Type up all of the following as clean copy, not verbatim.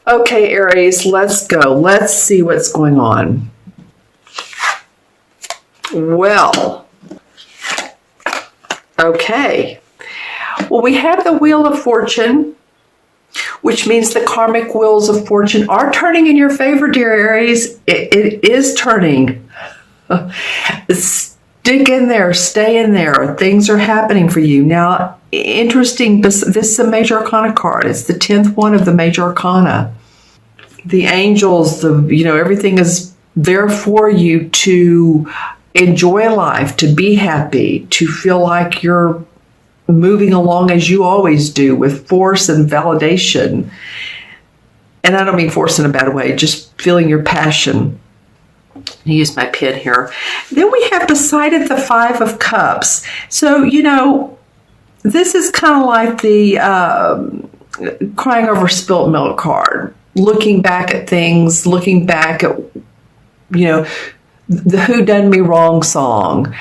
Okay, Aries, let's go. Let's see what's going on. Well, okay. Well, we have the Wheel of Fortune, which means the karmic wheels of fortune are turning in your favor, dear Aries. It is turning. Stick in there, stay in there. Things are happening for you. Now, interesting, this is a major arcana card. It's the 10th one of the major arcana. The angels, everything is there for you to enjoy life, to be happy, to feel like you're moving along as you always do with force and validation. And I don't mean force in a bad way, just feeling your passion. I use my pen here. Then we have beside it the Five of Cups. So, this is kind of like the crying over spilt milk card. Looking back at things, looking back at, the Who Done Me Wrong song.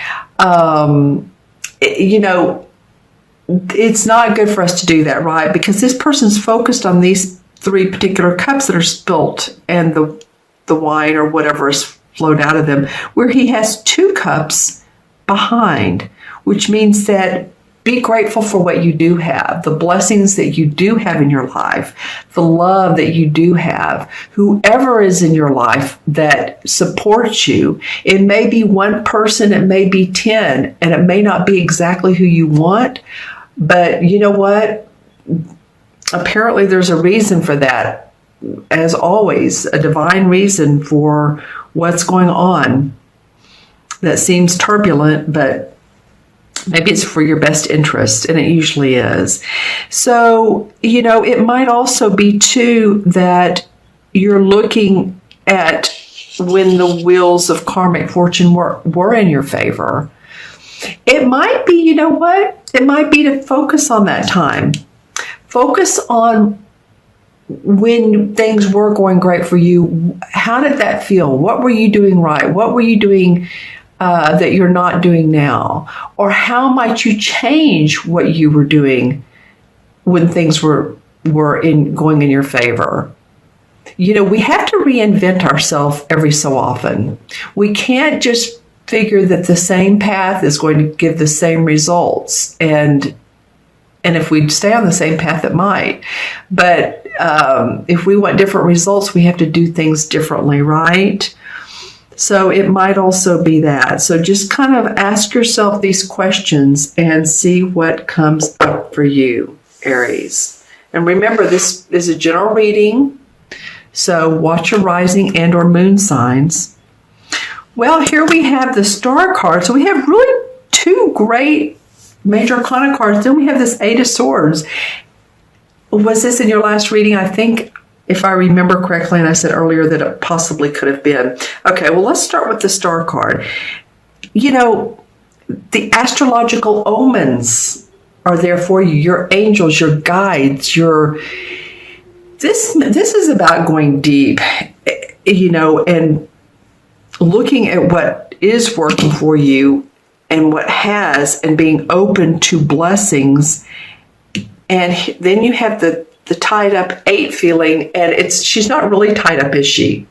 It's not good for us to do that, right? Because this person's focused on these three particular cups that are spilt and the wine or whatever is flowed out of them, where he has two cups behind, which means that be grateful for what you do have, the blessings that you do have in your life, the love that you do have, whoever is in your life that supports you. It may be one person, it may be 10, and it may not be exactly who you want, but you know what? Apparently there's a reason for that. As always, a divine reason for what's going on that seems turbulent, but maybe it's for your best interest, and it usually is. So, it might also be, too, that you're looking at when the wheels of karmic fortune were in your favor. It might be, it might be to focus on that time. Focus on when things were going great for you. How did that feel? What were you doing right? What were you doing that you're not doing now? Or how might you change what you were doing when things were going in your favor? We have to reinvent ourselves every so often. We can't just figure that the same path is going to give the same results. And if we stay on the same path, it might. But if we want different results, we have to do things differently, right? So it might also be that. So just kind of ask yourself these questions and see what comes up for you, Aries. And remember, this is a general reading, so watch your rising and or moon signs. Well, here we have the Star card. So we have really two great major arcana cards. Then we have this Eight of Swords. Was this in your last reading? I think, if I remember correctly, and I said earlier that it possibly could have been. Okay, well, let's start with the Star card. The astrological omens are there for you. Your angels, your guides, This is about going deep, and looking at what is working for you and what has, and being open to blessings. And then you have the tied up 8 feeling, and she's not really tied up, is she?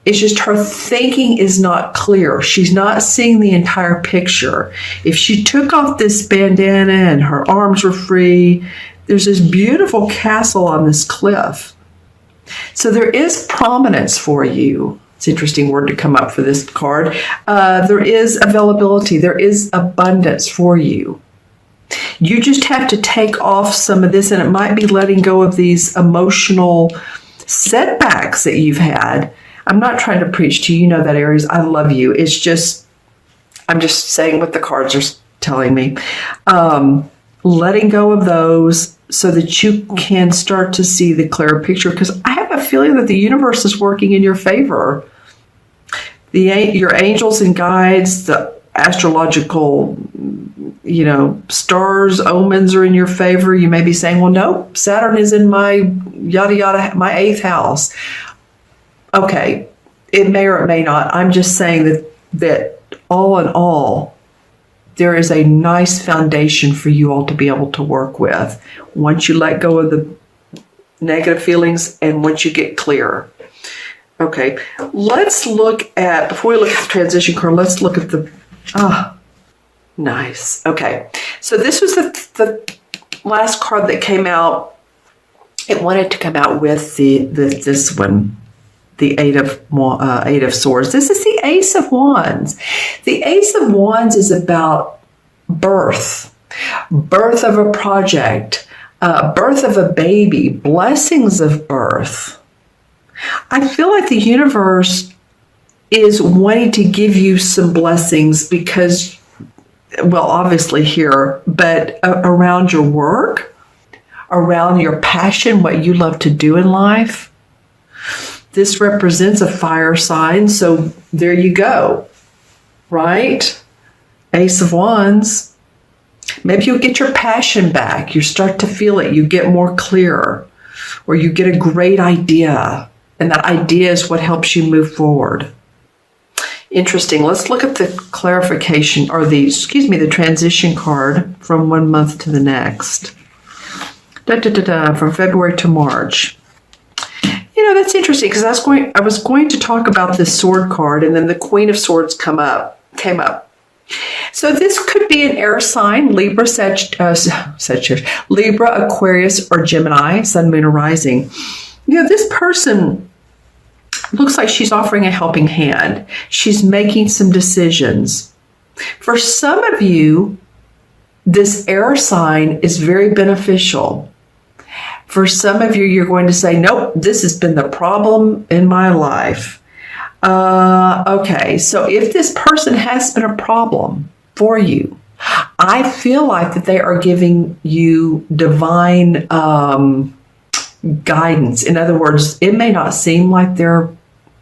It's just her thinking is not clear. She's not seeing the entire picture. If she took off this bandana and her arms were free, there's this beautiful castle on this cliff. So there is prominence for you. It's an interesting word to come up for this card. There is availability. There is abundance for you. You just have to take off some of this, and it might be letting go of these emotional setbacks that you've had. I'm not trying to preach to you. You know that, Aries. I love you. It's just, I'm just saying what the cards are telling me. Letting go of those so that you can start to see the clearer picture, because I have a feeling that the universe is working in your favor. Your angels and guides, the astrological, stars, omens are in your favor. You may be saying, well, no, Saturn is in my yada yada, my 8th house. Okay, it may or it may not. I'm just saying that all in all, there is a nice foundation for you all to be able to work with. Once you let go of negative feelings and once you get clear. Okay, let's look at, before we look at the transition card, let's look at the, nice. Okay, so this was the last card that came out. It wanted to come out with this one, the Eight of Swords. This is the Ace of Wands. The Ace of Wands is about birth of a project, birth of a baby, blessings of birth. I feel like the universe is wanting to give you some blessings because, well, obviously here, but around your work, around your passion, what you love to do in life. This represents a fire sign, so there you go, right? Ace of Wands. Maybe you'll get your passion back. You start to feel it. You get more clear, or you get a great idea, and that idea is what helps you move forward. Interesting. Let's look at the clarification, or the transition card from 1 month to the next. From February to March. You know, that's interesting because I was going to talk about this sword card, and then the Queen of Swords came up. So this could be an air sign, Libra, Sagittarius, Libra, Aquarius, or Gemini, Sun, Moon, or Rising. You know, this person looks like she's offering a helping hand. She's making some decisions. For some of you, this air sign is very beneficial. For some of you, you're going to say, nope, this has been the problem in my life. Okay, so if this person has been a problem for you, I feel like that they are giving you divine guidance. In other words, it may not seem like they're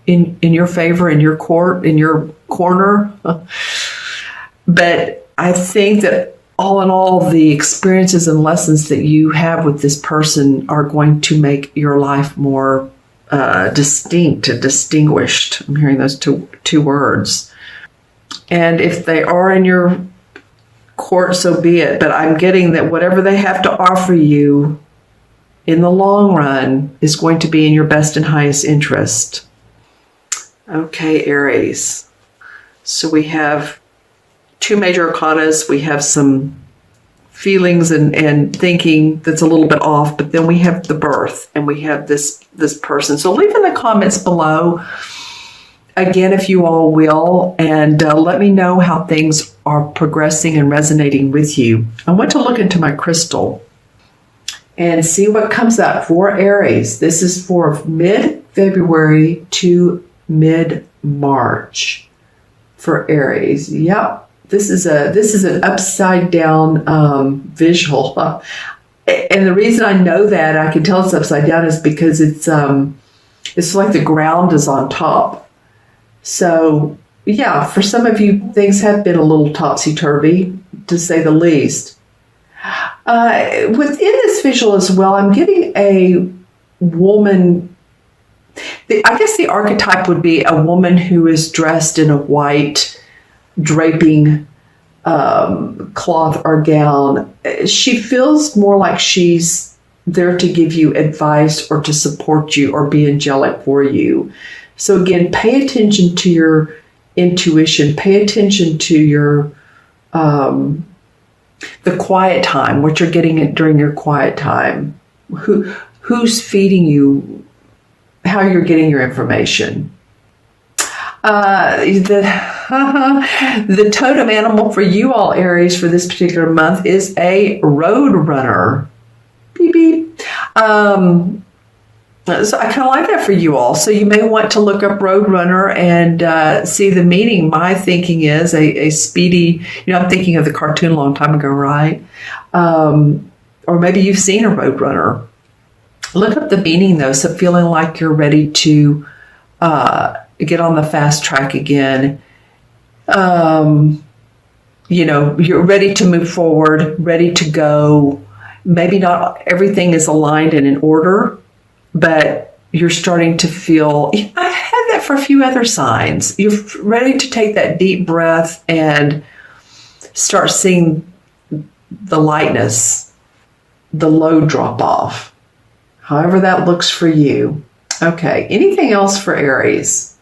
in your favor, in your court, in your corner, but I think that all in all, the experiences and lessons that you have with this person are going to make your life more distinct and distinguished. I'm hearing those two words. And if they are in your court, so be it. But I'm getting that whatever they have to offer you in the long run is going to be in your best and highest interest. Okay, Aries. So we have 2 major arcanas. We have some feelings and thinking that's a little bit off, but then we have the birth and we have this person. So leave in the comments below, again, if you all will, and let me know how things are progressing and resonating with you. I want to look into my crystal and see what comes up for Aries. This is for mid-February to mid-March for Aries. Yep. This is an upside down visual, and the reason I know that I can tell it's upside down is because it's like the ground is on top. So yeah, for some of you, things have been a little topsy-turvy, to say the least. Within this visual as well, I'm getting a woman. I guess the archetype would be a woman who is dressed in a white draping cloth or gown. She feels more like she's there to give you advice or to support you or be angelic for you. So again, pay attention to your intuition. Pay attention to your the quiet time, what you're getting during your quiet time. Who's feeding you, how you're getting your information. The totem animal for you all, Aries, for this particular month is a road runner. Beep, beep. So I kind of like that for you all. So you may want to look up road runner and see the meaning. My thinking is a speedy, I'm thinking of the cartoon a long time ago, right? Or maybe you've seen a road runner. Look up the meaning, though. So feeling like you're ready to get on the fast track again. You're ready to move forward, ready to go. Maybe not everything is aligned and in order, but you're starting to feel, I had that for a few other signs. You're ready to take that deep breath and start seeing the lightness, the load drop off. However that looks for you. Okay, anything else for Aries?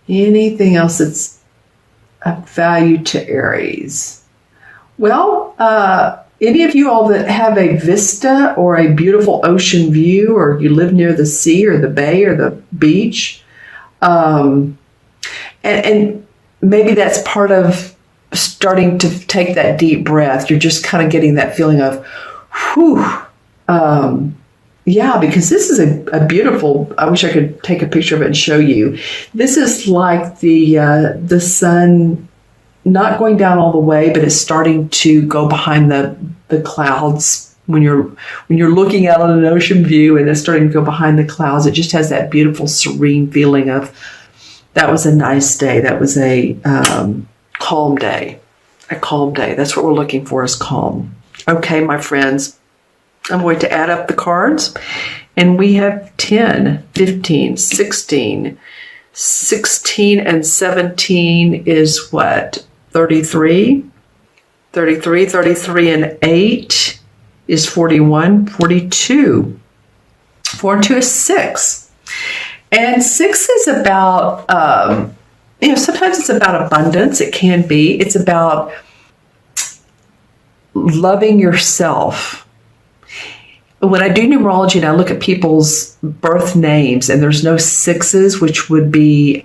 Anything else that's of value to Aries? Well, any of you all that have a vista or a beautiful ocean view, or you live near the sea or the bay or the beach, and maybe that's part of starting to take that deep breath. You're just kind of getting that feeling of, whew. Yeah, because this is a beautiful, I wish I could take a picture of it and show you. This is like the sun not going down all the way, but it's starting to go behind the clouds. When you're looking out on an ocean view and it's starting to go behind the clouds, it just has that beautiful, serene feeling of, that was a nice day. That was a calm day. A calm day. That's what we're looking for, is calm. Okay, my friends, I'm going to add up the cards, and we have 10, 15, 16. 16 and 17 is what? 33? 33 and 8 is 41. 42. 4 and 2 is 6. And 6 is about, sometimes it's about abundance. It can be. It's about loving yourself. When I do numerology and I look at people's birth names, and there's no 6s, which would be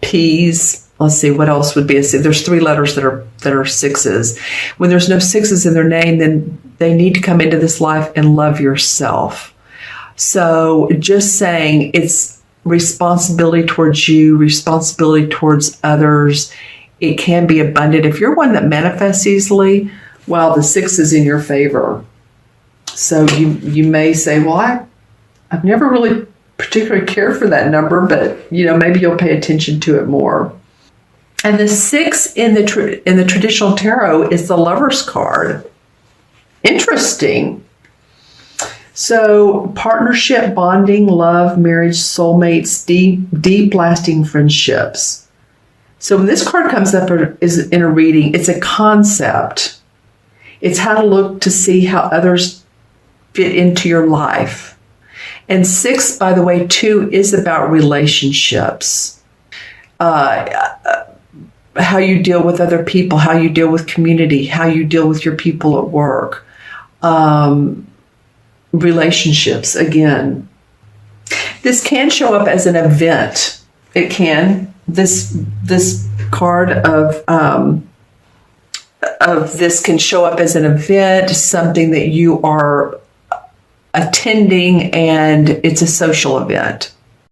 P's. Let's see, what else would be a 6? There's 3 letters that are 6s. When there's no 6s in their name, then they need to come into this life and love yourself. So just saying, it's responsibility towards you, responsibility towards others. It can be abundant. If you're one that manifests easily, well, the 6 is in your favor. So you may say, well, I've never really particularly cared for that number, but maybe you'll pay attention to it more. And the 6 in the traditional tarot is the Lover's card. Interesting. So partnership, bonding, love, marriage, soulmates, deep lasting friendships. So when this card comes up is in a reading, it's a concept. It's how to look to see how others fit into your life. And 6, by the way, too, is about relationships. How you deal with other people, how you deal with community, how you deal with your people at work. Relationships, again. This can show up as an event. It can. This card of this can show up as an event, something that you are attending, and it's a social event.